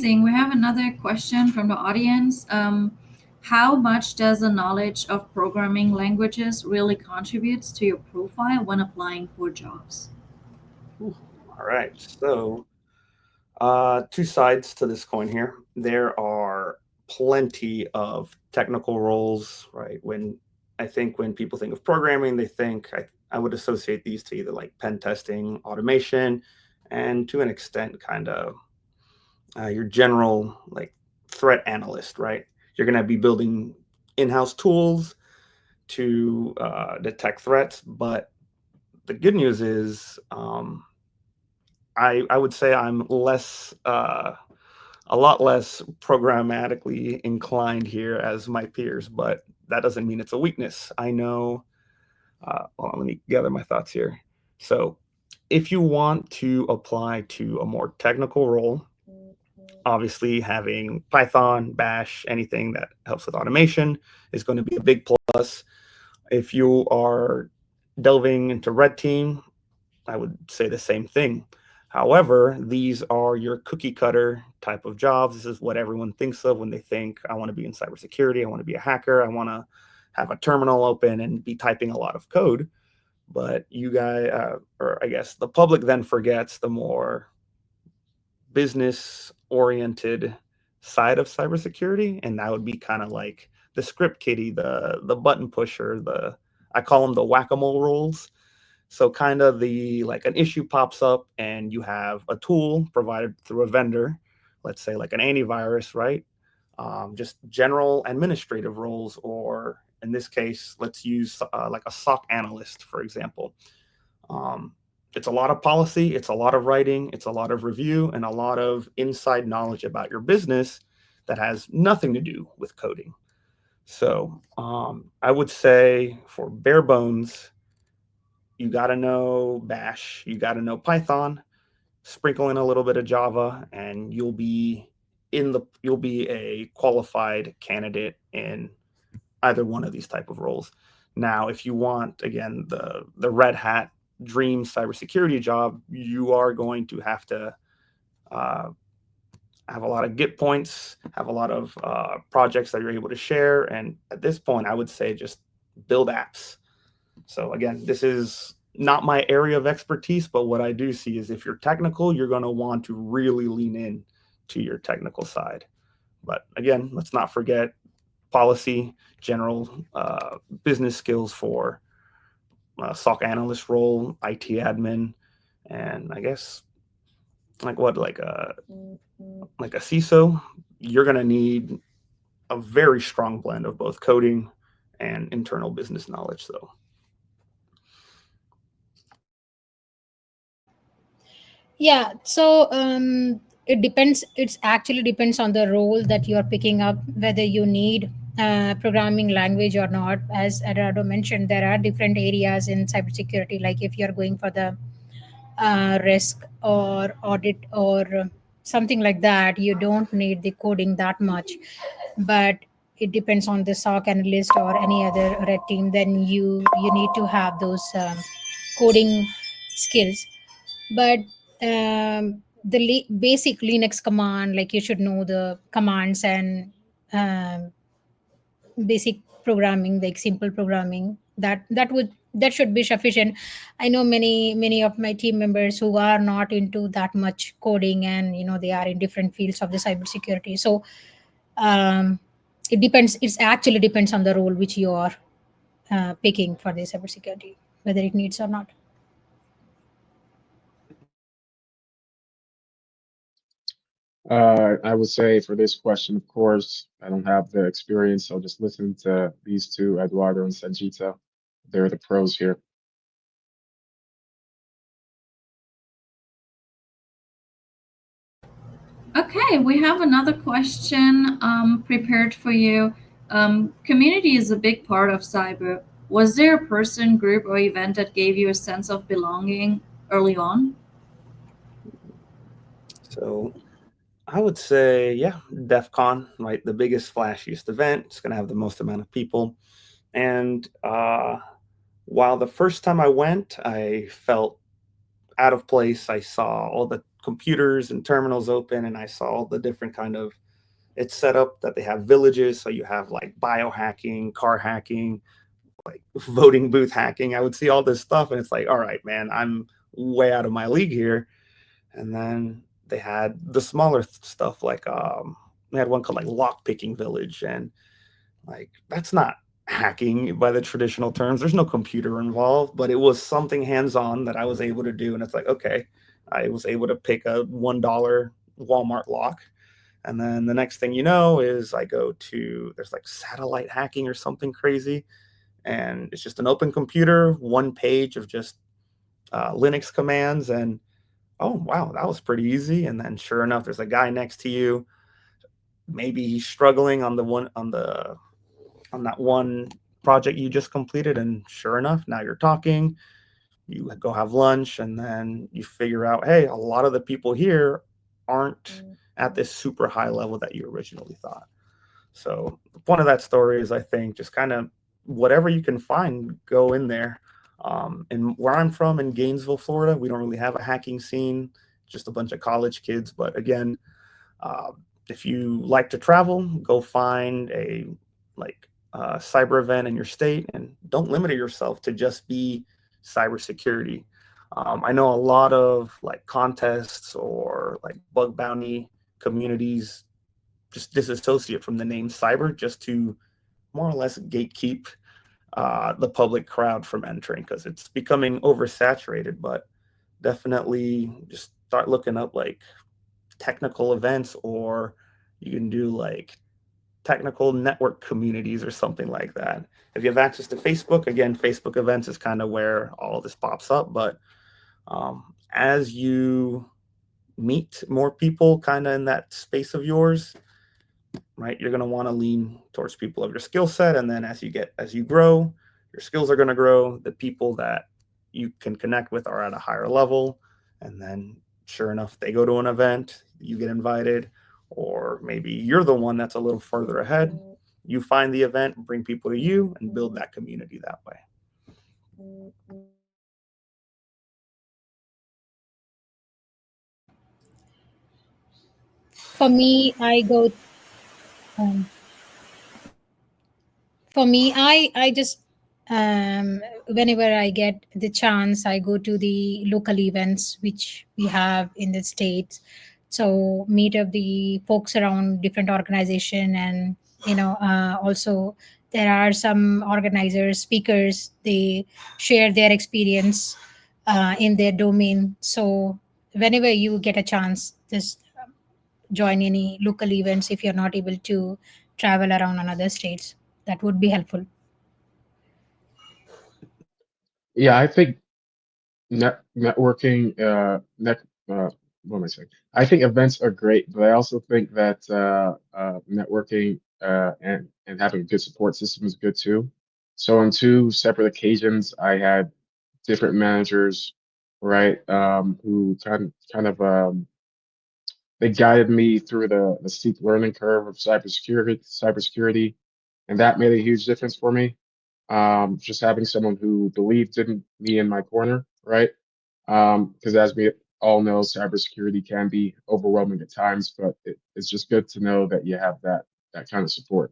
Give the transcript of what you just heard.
amazing. We have another question from the audience. How much does the knowledge of programming languages really contributes to your profile when applying for jobs? Ooh, all right. So, two sides to this coin here. There are plenty of technical roles, right? When people think of programming, I would associate these to either like pen testing, automation, and to an extent, kind of your general like threat analyst, right? You're going to be building in-house tools to detect threats, but the good news is I would say I'm a lot less programmatically inclined here as my peers, but that doesn't mean it's a weakness. I know. Hold on, let me gather my thoughts here. So, if you want to apply to a more technical role, obviously having Python, Bash, anything that helps with automation is going to be a big plus. If you are delving into red team, I would say the same thing. However, these are your cookie cutter type of jobs. This is what everyone thinks of when they think, I want to be in cybersecurity, I want to be a hacker, I want to have a terminal open and be typing a lot of code. But you guys, or I guess the public then forgets the more business oriented side of cybersecurity. And that would be kind of like the script kiddie, the button pusher, I call them the whack-a-mole roles. So kind of the like an issue pops up and you have a tool provided through a vendor, let's say like an antivirus, right? Just general administrative roles, or in this case, let's use like a SOC analyst, for example. Um, it's a lot of policy, it's a lot of writing, it's a lot of review, and a lot of inside knowledge about your business that has nothing to do with coding. So I would say for bare bones, you got to know Bash, you got to know Python, sprinkle in a little bit of Java, and you'll be a qualified candidate in either one of these type of roles. Now, if you want again the red hat dream cybersecurity job, you are going to have to uh, have a lot of Git points, have a lot of projects that you're able to share, and at this point, I would say just build apps. So again, this is not my area of expertise, but what I do see is if you're technical, you're going to want to really lean in to your technical side. But again, let's not forget policy, general business skills for SOC analyst role, IT admin, and I guess like what like a CISO. You're going to need a very strong blend of both coding and internal business knowledge. So Yeah, so it depends. It's actually depends on the role that you are picking up, whether you need programming language or not. As Eduardo mentioned, there are different areas in cybersecurity. Like if you're going for the risk or audit or something like that, you don't need the coding that much. But it depends on the SOC analyst or any other red team. Then you need to have those coding skills. But the basic Linux command, like you should know the commands and um, basic programming, like simple programming, that should be sufficient. I know many of my team members who are not into that much coding, and they are in different fields of the cybersecurity. So um, it depends. It's actually depends on the role which you are picking for the cybersecurity, whether it needs or not. I would say for this question, of course, I don't have the experience, so just listen to these two, Eduardo and Sangeeta. They're the pros here. Okay, we have another question prepared for you. Community is a big part of cyber. Was there a person, group, or event that gave you a sense of belonging early on? so I would say, yeah, DEF CON, right? The biggest, flashiest event. It's going to have the most amount of people. And while the first time I went, I felt out of place. I saw all the computers and terminals open, and I saw all the different kind of it's set up that they have villages. So you have like biohacking, car hacking, like voting booth hacking. I would see all this stuff, and it's like, all right, man, I'm way out of my league here. And then they had the smaller stuff like they had one called like lock picking village, and like that's not hacking by the traditional terms. There's no computer involved, but it was something hands-on that I was able to do. And it's like, okay, I was able to pick a $1 Walmart lock. And then the next thing you know is I go to there's like satellite hacking or something crazy. And it's just an open computer, one page of just Linux commands. And oh, wow, that was pretty easy. And then sure enough, there's a guy next to you. Maybe he's struggling on the one on that one project you just completed, and sure enough, now you're talking, you go have lunch, and then you figure out, hey, a lot of the people here aren't at this super high level that you originally thought. So the point of that story is, I think, just kind of whatever you can find, go in there. And where I'm from in Gainesville, Florida, we don't really have a hacking scene, just a bunch of college kids. But again, uh, if you like to travel, go find a like cyber event in your state, and don't limit yourself to just be cybersecurity. I know a lot of like contests or like bug bounty communities just disassociate from the name cyber just to more or less gatekeep the public crowd from entering because it's becoming oversaturated. But definitely just start looking up like technical events, or you can do like technical network communities or something like that. If you have access to Facebook, again, Facebook events is kind of where all of this pops up. But as you meet more people kind of in that space of yours, right, you're going to want to lean towards people of your skill set. And then as you grow, your skills are going to grow. The people that you can connect with are at a higher level. And then sure enough, they go to an event, you get invited, or maybe you're the one that's a little further ahead. You find the event, bring people to you, and build that community that way. For me, I go. Um, for me, I just whenever I get the chance, I go to the local events which we have in the states. So meet up the folks around different organization, and also there are some organizers, speakers. They share their experience in their domain. So whenever you get a chance, just join any local events if you're not able to travel around another states. That would be helpful. Yeah, I think networking, what am I saying? I think events are great, but I also think that networking and having a good support system is good too. So on two separate occasions, I had different managers, right, who they guided me through the steep learning curve of cybersecurity, and that made a huge difference for me. Just having someone who believed in me in my corner, right? Because as we all know, cybersecurity can be overwhelming at times, but it's just good to know that you have that kind of support.